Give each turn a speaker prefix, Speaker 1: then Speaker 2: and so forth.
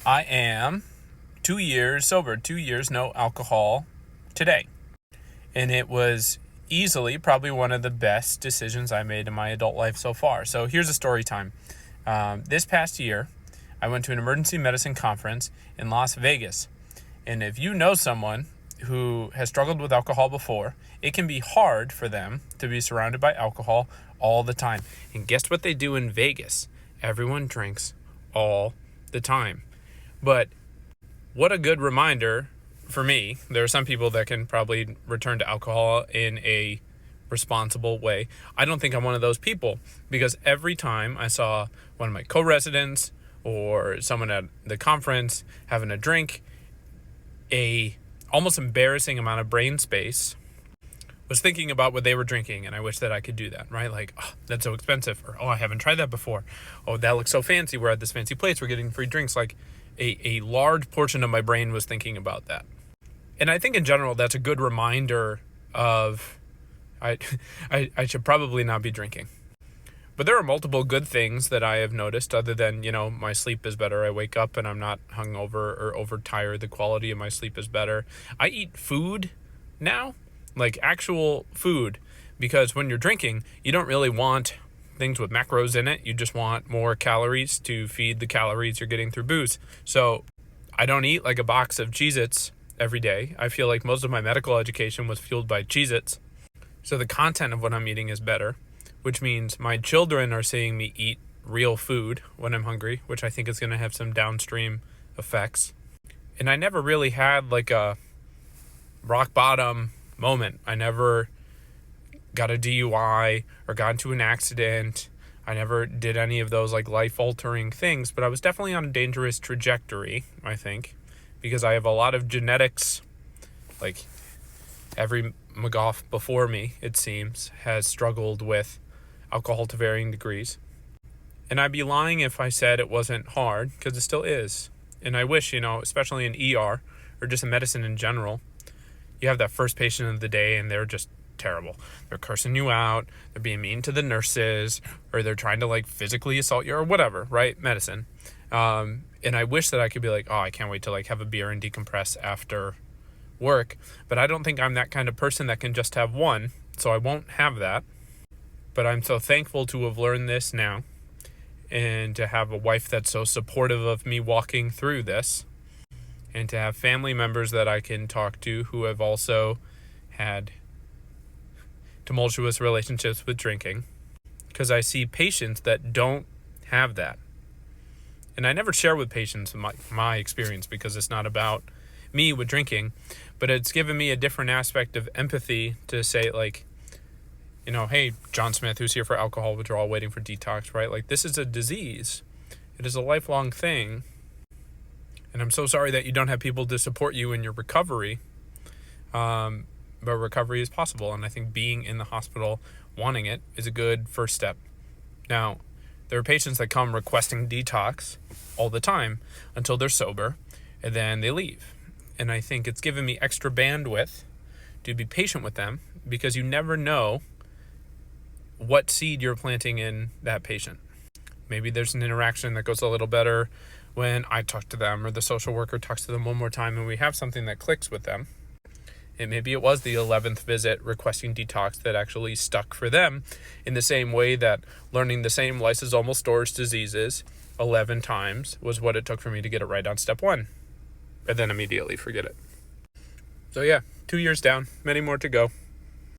Speaker 1: I am 2 years sober, 2 years no alcohol today. And it was easily probably one of the best decisions I made in my adult life so far. So here's a story time. This past year, I went to an emergency medicine conference in Las Vegas. And if you know someone who has struggled with alcohol before, it can be hard for them to be surrounded by alcohol all the time. And guess what they do in Vegas? Everyone drinks all the time. But what a good reminder for me. There are some people that can probably return to alcohol in a responsible way. I don't think I'm one of those people, because every time I saw one of my co-residents or someone at the conference having a drink, a almost embarrassing amount of brain space was thinking about what they were drinking, and I wish that I could do that, right? Like, oh, that's so expensive, or oh, I haven't tried that before. Oh, that looks so fancy. We're at this fancy place. We're getting free drinks. Like, a large portion of my brain was thinking about that. And I think in general, that's a good reminder of I should probably not be drinking. But there are multiple good things that I have noticed, other than, my sleep is better. I wake up and I'm not hungover or overtired. The quality of my sleep is better. I eat food now, like actual food, because when you're drinking, you don't really want things with macros in it. You just want more calories to feed the calories you're getting through booze. So I don't eat like a box of Cheez-Its every day. I feel like most of my medical education was fueled by Cheez-Its. So the content of what I'm eating is better, which means my children are seeing me eat real food when I'm hungry, which I think is going to have some downstream effects. And I never really had like a rock bottom moment. I never got a DUI or got into an accident. I never did any of those like life-altering things, but I was definitely on a dangerous trajectory, I think, because I have a lot of genetics. Like every McGough before me, it seems, has struggled with alcohol to varying degrees. And I'd be lying if I said it wasn't hard, because it still is. And I wish, especially in ER or just in medicine in general, you have that first patient of the day and they're just terrible. They're cursing you out, they're being mean to the nurses, or they're trying to like physically assault you or whatever, right? Medicine. And I wish that I could be like, oh, I can't wait to like have a beer and decompress after work. But I don't think I'm that kind of person that can just have one, so I won't have that. But I'm so thankful to have learned this now, and to have a wife that's so supportive of me walking through this, and to have family members that I can talk to who have also had tumultuous relationships with drinking, because I see patients that don't have that. And I never share with patients my experience, because it's not about me with drinking, but it's given me a different aspect of empathy to say, like, hey, John Smith, who's here for alcohol withdrawal, waiting for detox, right? Like, this is a disease. It is a lifelong thing. And I'm so sorry that you don't have people to support you in your recovery. But recovery is possible. And I think being in the hospital, wanting it, is a good first step. Now, there are patients that come requesting detox all the time until they're sober, and then they leave. And I think it's given me extra bandwidth to be patient with them, because you never know what seed you're planting in that patient. Maybe there's an interaction that goes a little better when I talk to them, or the social worker talks to them one more time, and we have something that clicks with them. And maybe it was the 11th visit requesting detox that actually stuck for them, in the same way that learning the same lysosomal storage diseases 11 times was what it took for me to get it right on step 1, and then immediately forget it. So yeah, 2 years down, many more to go.